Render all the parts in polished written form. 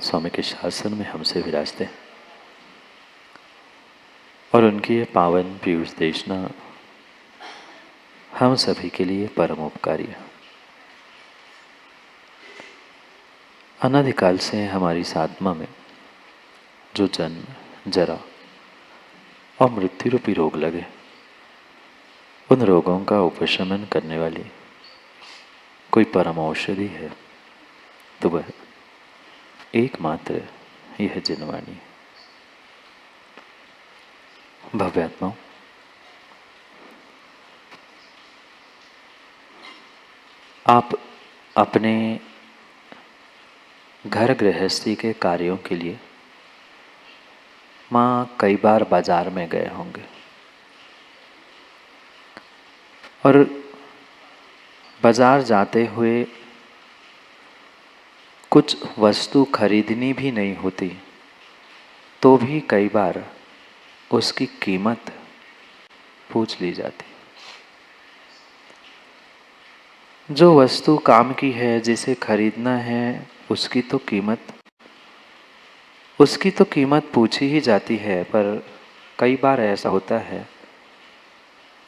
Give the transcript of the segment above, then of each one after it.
स्वामी के शासन में हमसे विराजते हैं और उनकी ये पावन पीयूष देशना हम सभी के लिए परम उपकारी है। अनादिकाल से हमारी इस आत्मा में जो जन्म, जरा और मृत्यु रूपी रोग लगे, उन रोगों का उपशमन करने वाली कोई परम औषधि है तो वह एकमात्र यह जिनवाणी। भव्यात्माओं, आप अपने घर गृहस्थी के कार्यों के लिए माँ कई बार बाजार में गए होंगे और बाजार जाते हुए कुछ वस्तु खरीदनी भी नहीं होती तो भी कई बार उसकी कीमत पूछ ली जाती। जो वस्तु काम की है, जिसे खरीदना है, उसकी तो कीमत पूछी ही जाती है। पर कई बार ऐसा होता है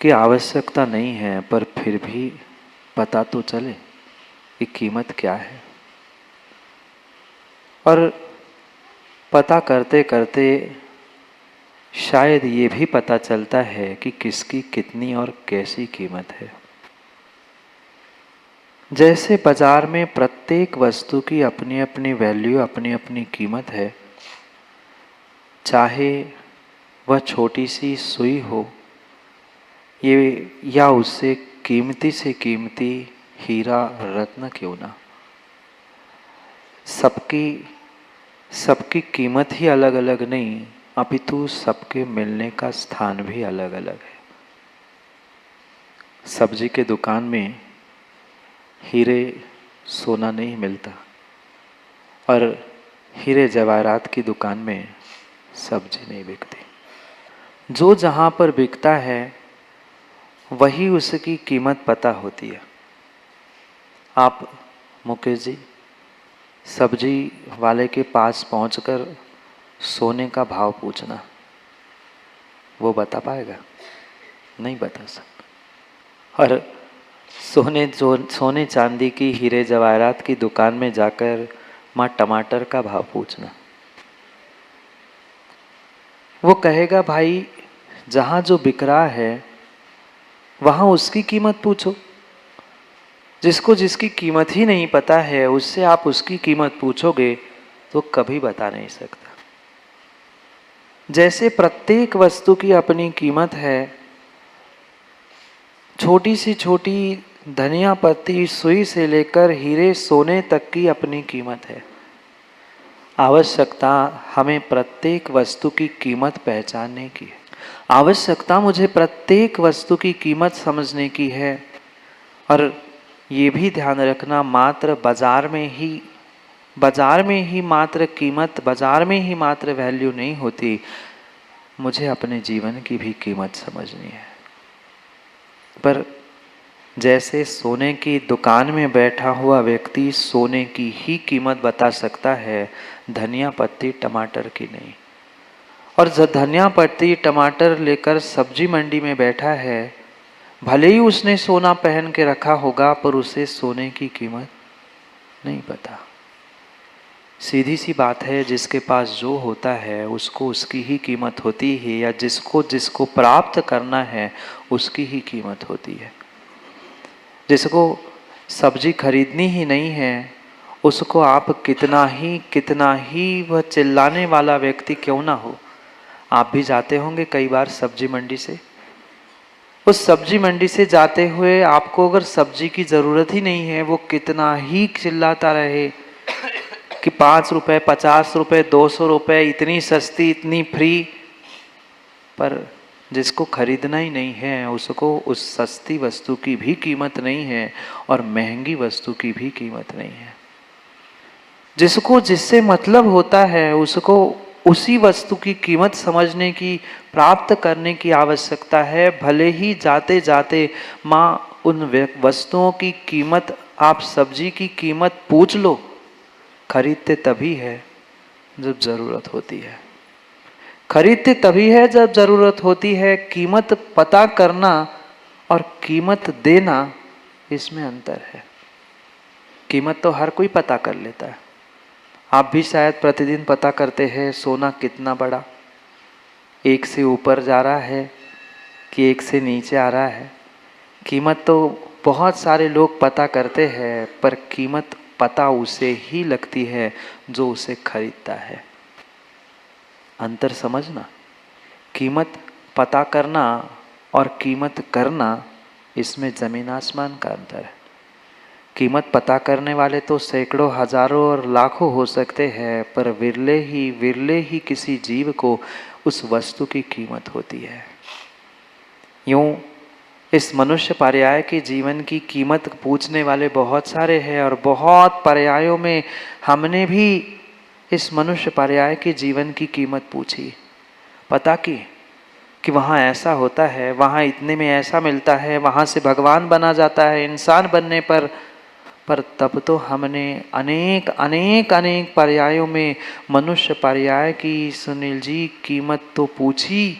कि आवश्यकता नहीं है पर फिर भी पता तो चले कि कीमत क्या है। और पता करते करते शायद ये भी पता चलता है कि किसकी कितनी और कैसी कीमत है। जैसे बाजार में प्रत्येक वस्तु की अपनी अपनी वैल्यू, अपनी अपनी कीमत है, चाहे वह छोटी सी सुई हो ये या उससे कीमती से कीमती हीरा रत्न क्यों ना, सबकी कीमत ही अलग अलग नहीं अपितु सबके मिलने का स्थान भी अलग अलग है। सब्जी के दुकान में हीरे सोना नहीं मिलता और हीरे जवाहरात की दुकान में सब्जी नहीं बिकती। जो जहाँ पर बिकता है वही उसकी कीमत पता होती है। आप मुकेश जी सब्जी वाले के पास पहुंचकर सोने का भाव पूछना, वो बता पाएगा? नहीं बता सकता। और सोने चांदी की, हीरे जवाहरात की दुकान में जाकर माँ टमाटर का भाव पूछना, वो कहेगा भाई जहाँ जो बिक रहा है वहाँ उसकी कीमत पूछो। जिसको जिसकी कीमत ही नहीं पता है उससे आप उसकी कीमत पूछोगे तो कभी बता नहीं सकता। जैसे प्रत्येक वस्तु की अपनी कीमत है, छोटी सी छोटी धनिया पत्ती सुई से लेकर हीरे सोने तक की अपनी कीमत है। आवश्यकता हमें प्रत्येक वस्तु की कीमत पहचानने की है। आवश्यकता मुझे प्रत्येक वस्तु की कीमत समझने की है। और ये भी ध्यान रखना, मात्र बाजार में ही मात्र कीमत, बाजार में ही मात्र वैल्यू नहीं होती, मुझे अपने जीवन की भी कीमत समझनी है। पर जैसे सोने की दुकान में बैठा हुआ व्यक्ति सोने की ही कीमत बता सकता है, धनिया पत्ती टमाटर की नहीं। और जब धनिया पत्ती टमाटर लेकर सब्जी मंडी में बैठा है, भले ही उसने सोना पहन के रखा होगा पर उसे सोने की कीमत नहीं पता। सीधी सी बात है, जिसके पास जो होता है उसको उसकी ही कीमत होती है, या जिसको प्राप्त करना है उसकी ही कीमत होती है। जिसको सब्जी खरीदनी ही नहीं है उसको आप कितना ही वह चिल्लाने वाला व्यक्ति क्यों ना हो, आप भी जाते होंगे कई बार सब्जी मंडी से। उस सब्जी मंडी से जाते हुए आपको अगर सब्जी की ज़रूरत ही नहीं है, वो कितना ही चिल्लाता रहे कि 5 रुपये, 50 रुपये, 200 रुपये, इतनी सस्ती, इतनी फ्री, पर जिसको खरीदना ही नहीं है उसको उस सस्ती वस्तु की भी कीमत नहीं है और महंगी वस्तु की भी कीमत नहीं है। जिसको जिससे मतलब होता है उसको उसी वस्तु की कीमत समझने की, प्राप्त करने की आवश्यकता है। भले ही जाते जाते माँ उन वस्तुओं की कीमत, आप सब्जी की कीमत पूछ लो, खरीदते तभी है जब जरूरत होती है। खरीदते तभी है जब जरूरत होती है। कीमत पता करना और कीमत देना, इसमें अंतर है। कीमत तो हर कोई पता कर लेता है। आप भी शायद प्रतिदिन पता करते हैं सोना कितना बड़ा, एक से ऊपर जा रहा है कि एक से नीचे आ रहा है। कीमत तो बहुत सारे लोग पता करते हैं, पर कीमत पता उसे ही लगती है जो उसे खरीदता है। अंतर समझना। कीमत पता करना और कीमत करना, इसमें जमीन आसमान का अंतर है। कीमत पता करने वाले तो सैकड़ों, हजारों और लाखों हो सकते हैं, पर विरले ही किसी जीव को उस वस्तु की कीमत होती है। यूं इस मनुष्य पर्याय के जीवन की कीमत पूछने वाले बहुत सारे हैं, और बहुत पर्यायों में हमने भी इस मनुष्य पर्याय के जीवन की कीमत पूछी, पता की कि वहाँ ऐसा होता है, वहाँ इतने में ऐसा मिलता है, वहाँ से भगवान बना जाता है इंसान बनने पर तब तो हमने अनेक अनेक अनेक पर्यायों में मनुष्य पर्याय की, सुनील जी, कीमत तो पूछी,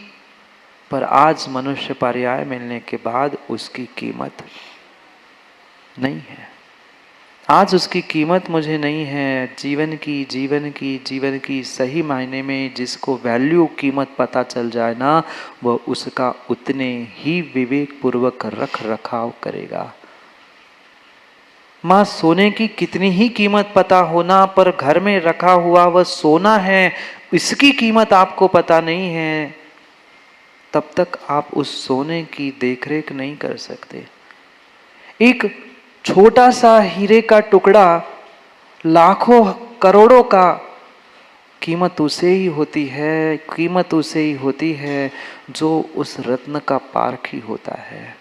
पर आज मनुष्य पर्याय मिलने के बाद उसकी कीमत नहीं है। आज उसकी कीमत मुझे नहीं है। जीवन की सही मायने में जिसको वैल्यू, कीमत पता चल जाए ना, वह उसका उतने ही विवेक पूर्वक रख रखाव करेगा। माँ, सोने की कितनी ही कीमत पता होना, पर घर में रखा हुआ वह सोना है, इसकी कीमत आपको पता नहीं है, तब तक आप उस सोने की देखरेख नहीं कर सकते। एक छोटा सा हीरे का टुकड़ा लाखों करोड़ों का कीमत उसे ही होती है जो उस रत्न का पारखी होता है।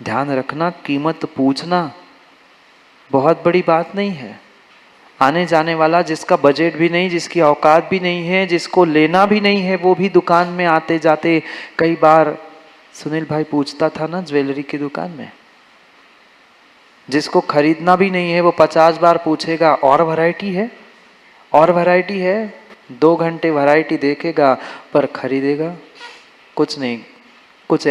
ध्यान रखना, कीमत पूछना बहुत बड़ी बात नहीं है। आने जाने वाला जिसका बजट भी नहीं, जिसकी औकात भी नहीं है, जिसको लेना भी नहीं है, वो भी दुकान में आते जाते कई बार, सुनील भाई पूछता था ना ज्वेलरी की दुकान में, जिसको खरीदना भी नहीं है वो 50 बार पूछेगा और वैरायटी है, और वैरायटी है। 2 घंटे वैरायटी देखेगा पर खरीदेगा कुछ नहीं। कुछ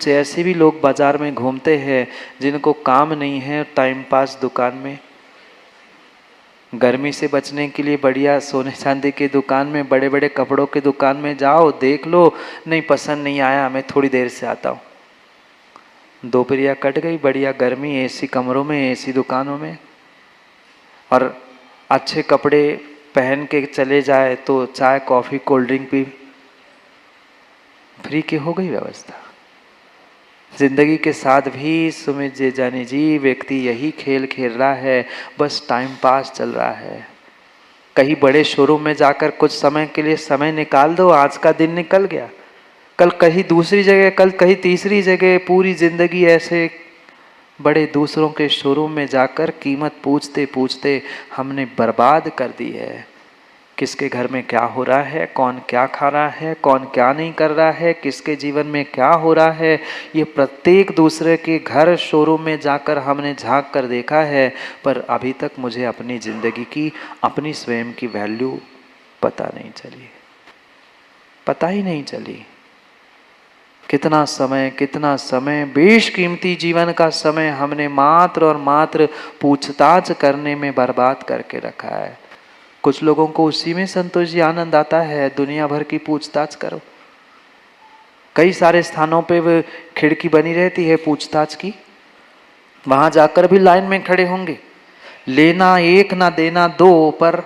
ऐसे भी लोग बाजार में घूमते हैं जिनको काम नहीं है, टाइम पास दुकान में। गर्मी से बचने के लिए बढ़िया सोने चांदी की दुकान में, बड़े बड़े कपड़ों की दुकान में जाओ, देख लो, नहीं पसंद नहीं आया, मैं थोड़ी देर से आता हूँ। दोपहरिया कट गई, बढ़िया गर्मी, एसी कमरों में, एसी दुकानों में, और अच्छे कपड़े पहन के चले जाए तो चाय कॉफ़ी कोल्ड ड्रिंक भी फ्री की हो गई व्यवस्था। जिंदगी के साथ भी सुमित जी, जानी जी, व्यक्ति यही खेल खेल रहा है, बस टाइम पास चल रहा है। कहीं बड़े शोरूम में जाकर कुछ समय के लिए समय निकाल दो, आज का दिन निकल गया, कल कहीं दूसरी जगह, कल कहीं तीसरी जगह, पूरी जिंदगी ऐसे बड़े दूसरों के शोरूम में जाकर कीमत पूछते पूछते हमने बर्बाद कर दी है। किसके घर में क्या हो रहा है, कौन क्या खा रहा है, कौन क्या नहीं कर रहा है, किसके जीवन में क्या हो रहा है, ये प्रत्येक दूसरे के घर शोरूम में जाकर हमने झांक कर देखा है, पर अभी तक मुझे अपनी ज़िंदगी की, अपनी स्वयं की वैल्यू पता नहीं चली, पता ही नहीं चली। कितना समय, बेशकीमती जीवन का समय हमने मात्र और मात्र पूछताछ करने में बर्बाद करके रखा है। कुछ लोगों को उसी में संतोष जी, आनंद आता है, दुनिया भर की पूछताछ करो। कई सारे स्थानों पे वो खिड़की बनी रहती है पूछताछ की, वहां जाकर भी लाइन में खड़े होंगे, लेना एक ना देना दो, पर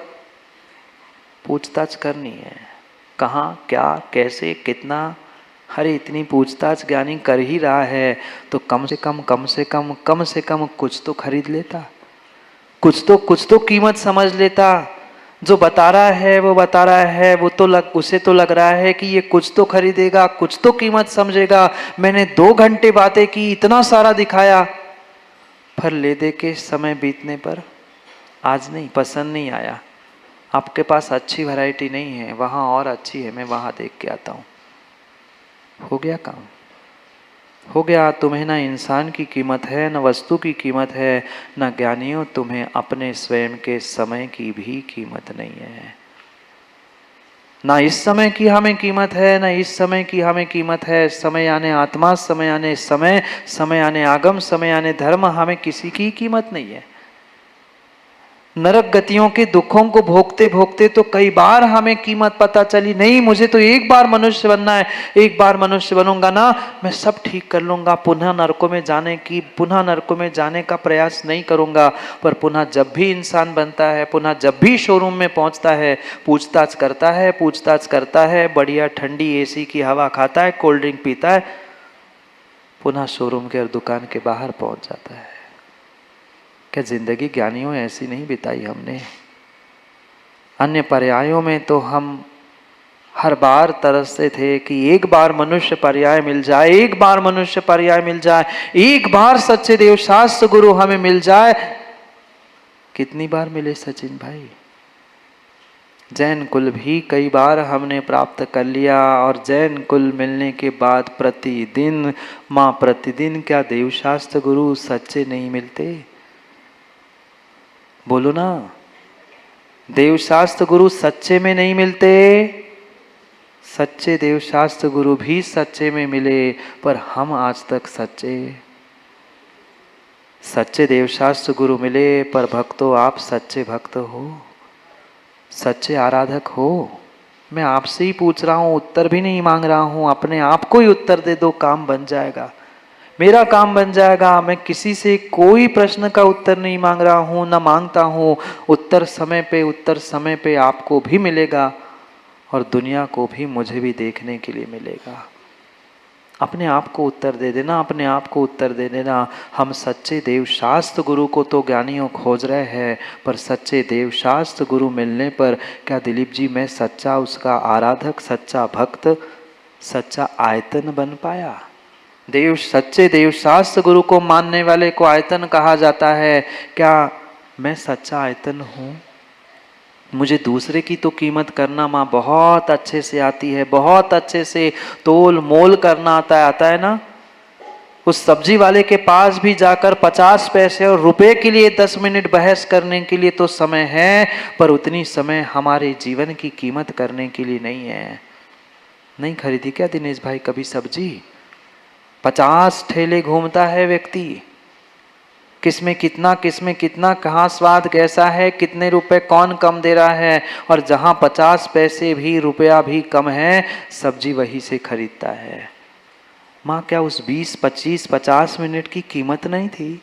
पूछताछ करनी है। कहाँ, क्या, कैसे, कितना, अरे इतनी पूछताछ ज्ञानी कर ही रहा है तो कम से कम कुछ तो खरीद लेता, कुछ तो कीमत समझ लेता। जो बता रहा है वो तो उसे तो लग रहा है कि ये कुछ तो खरीदेगा, कुछ तो कीमत समझेगा। मैंने 2 घंटे बातें की, इतना सारा दिखाया, पर ले दे के समय बीतने पर आज नहीं, पसंद नहीं आया, आपके पास अच्छी वैरायटी नहीं है, वहाँ और अच्छी है, मैं वहाँ देख के आता हूँ। हो गया काम। हो गया, तुम्हें ना इंसान की कीमत है, न वस्तु की कीमत है, न ज्ञानियों तुम्हें अपने स्वयं के समय की भी कीमत नहीं है। ना इस समय की हमें कीमत है, ना इस समय की हमें कीमत है। समय आने आत्मा, समय आने समय, समय आने आगम, समय आने धर्म, हमें किसी की कीमत नहीं है। नरक गतियों के दुखों को भोगते भोगते तो कई बार हमें कीमत पता चली, नहीं मुझे तो एक बार मनुष्य बनना है, एक बार मनुष्य बनूंगा ना मैं सब ठीक कर लूंगा, पुनः नरकों में जाने का प्रयास नहीं करूंगा। पर पुनः जब भी इंसान बनता है, पुनः जब भी शोरूम में पहुंचता है, पूछताछ करता है, बढ़िया ठंडी एसी की हवा खाता है, कोल्ड ड्रिंक पीता है, पुनः शोरूम के और दुकान के बाहर पहुंच जाता है। क्या जिंदगी ज्ञानियों ऐसी नहीं बिताई हमने? अन्य पर्यायों में तो हम हर बार तरसते थे कि एक बार मनुष्य पर्याय मिल जाए, एक बार मनुष्य पर्याय मिल जाए, एक बार सच्चे देव शास्त्र गुरु हमें मिल जाए। कितनी बार मिले सचिन भाई? जैन कुल भी कई बार हमने प्राप्त कर लिया, और जैन कुल मिलने के बाद प्रतिदिन क्या देवशास्त्र गुरु सच्चे नहीं मिलते? बोलो ना, देवशास्त्र गुरु सच्चे में नहीं मिलते। सच्चे देवशास्त्र गुरु भी सच्चे में मिले, पर हम आज तक सच्चे देवशास्त्र गुरु मिले, पर भक्तों आप सच्चे भक्त हो, सच्चे आराधक हो। मैं आपसे ही पूछ रहा हूं, उत्तर भी नहीं मांग रहा हूं, अपने आप को ही उत्तर दे दो, काम बन जाएगा, मेरा काम बन जाएगा। मैं किसी से कोई प्रश्न का उत्तर नहीं मांग रहा हूं, ना मांगता हूं। उत्तर समय पे आपको भी मिलेगा, और दुनिया को भी, मुझे भी देखने के लिए मिलेगा। अपने आप को उत्तर दे देना, अपने आप को उत्तर दे देना। हम सच्चे देवशास्त्र गुरु को तो ज्ञानियों खोज रहे हैं, पर सच्चे देवशास्त्र गुरु मिलने पर क्या दिलीप जी मैं सच्चा उसका आराधक, सच्चा भक्त, सच्चा आयतन बन पाया? सच्चे देवशास्त्र गुरु को मानने वाले को आयतन कहा जाता है। क्या मैं सच्चा आयतन हूँ? मुझे दूसरे की तो कीमत करना माँ बहुत अच्छे से आती है, बहुत अच्छे से तोल मोल करना आता है ना। उस सब्जी वाले के पास भी जाकर 50 पैसे और रुपए के लिए 10 मिनट बहस करने के लिए तो समय है, पर उतनी समय हमारे जीवन की कीमत करने के लिए नहीं है। नहीं खरीदी क्या दिनेश भाई कभी सब्जी? 50 ठेले घूमता है व्यक्ति, किसमें कितना, कहाँ स्वाद कैसा है, कितने रुपए कौन कम दे रहा है, और जहाँ 50 पैसे भी, रुपया भी कम है, सब्जी वही से खरीदता है। माँ क्या उस 20, 25, 50 मिनट की कीमत नहीं थी?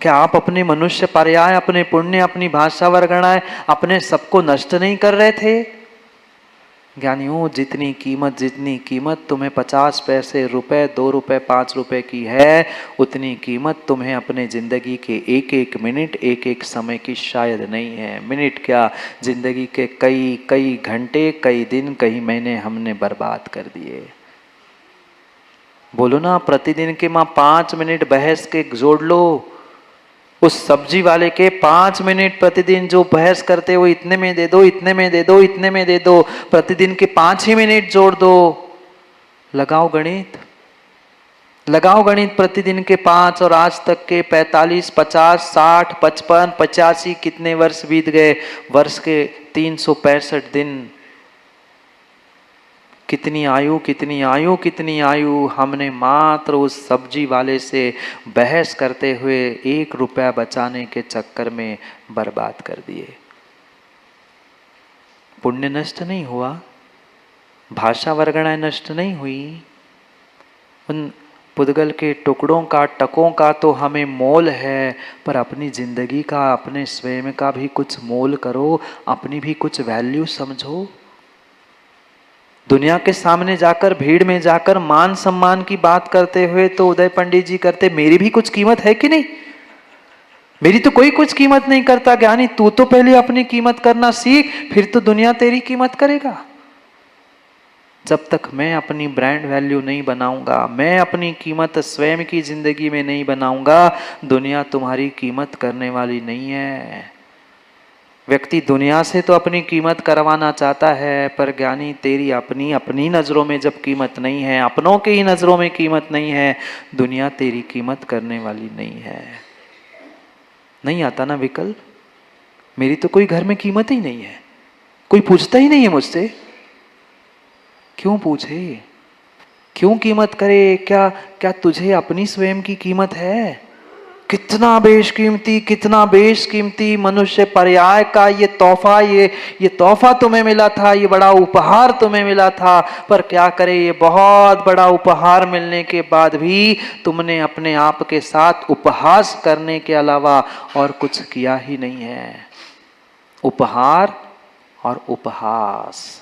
क्या आप अपने मनुष्य पर्याय, अपने पुण्य, अपनी भाषा वर्गणाएं, अपने सबको नष्ट नहीं कर रहे थे? ज्ञानियों जितनी कीमत तुम्हें 50 पैसे, रुपए, 2 रुपए, 5 रुपए की है, उतनी कीमत तुम्हें अपने जिंदगी के एक एक मिनट, एक एक समय की शायद नहीं है। मिनट क्या, जिंदगी के कई घंटे, कई दिन, कई महीने हमने बर्बाद कर दिए। बोलो ना, प्रतिदिन के 5 मिनट बहस के जोड़ लो। उस सब्जी वाले के 5 मिनट प्रतिदिन जो बहस करते वो इतने में दे दो, इतने में दे दो, इतने में दे दो, प्रतिदिन के 5 ही मिनट जोड़ दो। लगाओ गणित, प्रतिदिन के 5 और आज तक के 45, 50, 60, 55, 85 कितने वर्ष बीत गए? वर्ष के 365 दिन। कितनी आयु हमने मात्र उस सब्जी वाले से बहस करते हुए 1 रुपया बचाने के चक्कर में बर्बाद कर दिए। पुण्य नष्ट नहीं हुआ, भाषा वर्गणाएं नष्ट नहीं हुई, उन पुद्गल के टुकड़ों का, टकों का तो हमें मोल है, पर अपनी जिंदगी का, अपने स्वयं का भी कुछ मोल करो, अपनी भी कुछ वैल्यू समझो। दुनिया के सामने जाकर, भीड़ में जाकर मान सम्मान की बात करते हुए तो उदय पंडित जी करते, मेरी भी कुछ कीमत है कि नहीं? मेरी तो कोई कुछ कीमत नहीं करता। ज्ञानी तू तो पहले अपनी कीमत करना सीख, फिर तो दुनिया तेरी कीमत करेगा। जब तक मैं अपनी ब्रांड वैल्यू नहीं बनाऊंगा, मैं अपनी कीमत स्वयं की जिंदगी में नहीं बनाऊंगा, दुनिया तुम्हारी कीमत करने वाली नहीं है। व्यक्ति दुनिया से तो अपनी कीमत करवाना चाहता है, पर ज्ञानी तेरी अपनी अपनी नज़रों में जब कीमत नहीं है, अपनों की ही नज़रों में कीमत नहीं है, दुनिया तेरी कीमत करने वाली नहीं है। नहीं आता ना विकल्प, मेरी तो कोई घर में कीमत ही नहीं है, कोई पूछता ही नहीं है मुझसे। क्यों पूछे, क्यों कीमत करे? क्या क्या तुझे अपनी स्वयं की कीमत है? कितना बेशकीमती, कितना बेशकीमती मनुष्य पर्याय का ये तोहफा, ये तोहफा तुम्हें मिला था, ये बड़ा उपहार तुम्हें मिला था। पर क्या करे, ये बहुत बड़ा उपहार मिलने के बाद भी तुमने अपने आप के साथ उपहास करने के अलावा और कुछ किया ही नहीं है। उपहार और उपहास,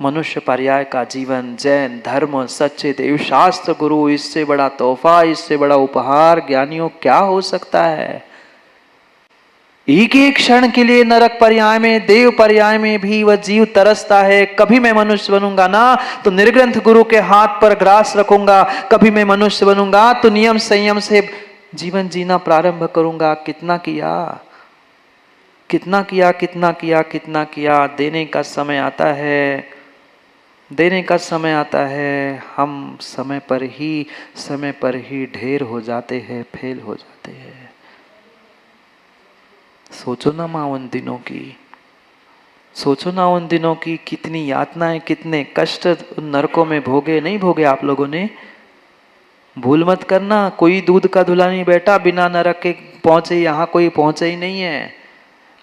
मनुष्य पर्याय का जीवन, जैन धर्म, सच्चे देव शास्त्र, गुरु, इससे बड़ा तोहफा, इससे बड़ा उपहार ज्ञानियों क्या हो सकता है? एक एक क्षण के लिए नरक पर्याय में, देव पर्याय में भी वह जीव तरसता है। कभी मैं मनुष्य बनूंगा ना तो निर्ग्रंथ गुरु के हाथ पर ग्रास रखूंगा, कभी मैं मनुष्य बनूंगा तो नियम संयम से जीवन जीना प्रारंभ करूंगा। कितना किया, कितना किया, कितना किया, कितना किया। देने का समय आता है, देने का समय आता है, हम समय पर ही ढेर हो जाते हैं, फेल हो जाते हैं। सोचो ना माँ उन दिनों की, सोचो ना उन दिनों की, कितनी यातनाएं, कितने कष्ट उन नरकों में भोगे। नहीं भोगे आप लोगों ने? भूल मत करना, कोई दूध का धुला नहीं बैठा बिना नरक के पहुंचे, यहाँ कोई पहुंचे ही नहीं है।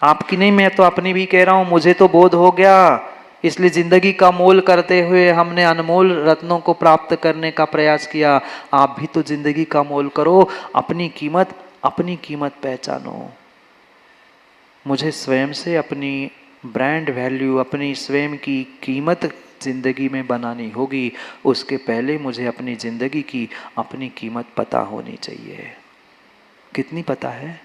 आपकी नहीं, मैं तो अपनी भी कह रहा हूं, मुझे तो बोध हो गया, इसलिए जिंदगी का मोल करते हुए हमने अनमोल रत्नों को प्राप्त करने का प्रयास किया। आप भी तो जिंदगी का मोल करो, अपनी कीमत पहचानो। मुझे स्वयं से अपनी ब्रांड वैल्यू, अपनी स्वयं की कीमत जिंदगी में बनानी होगी। उसके पहले मुझे अपनी जिंदगी की अपनी कीमत पता होनी चाहिए। कितनी पता है,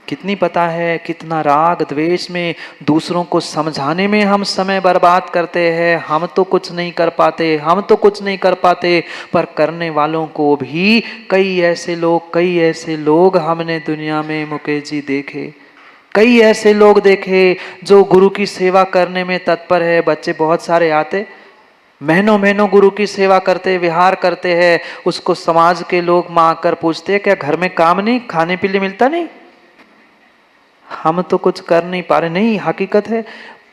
कितनी पता है? कितना राग द्वेष में, दूसरों को समझाने में हम समय बर्बाद करते हैं। हम तो कुछ नहीं कर पाते, हम तो कुछ नहीं कर पाते, पर करने वालों को भी कई ऐसे लोग हमने दुनिया में मुकेश जी देखे, कई ऐसे लोग देखे जो गुरु की सेवा करने में तत्पर है। बच्चे बहुत सारे आते, महीनों महीनों गुरु की सेवा करते, विहार करते हैं, उसको समाज के लोग माँ आकर पूछते हैं क्या घर में काम नहीं, खाने पीने मिलता नहीं? हम तो कुछ कर नहीं पा रहे। नहीं, हकीकत है।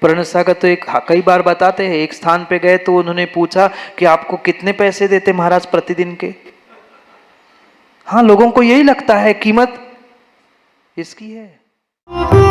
प्रणव सागर तो कई बार बताते हैं, एक स्थान पे गए तो उन्होंने पूछा कि आपको कितने पैसे देते महाराज प्रतिदिन के? हाँ, लोगों को यही लगता है कीमत इसकी है।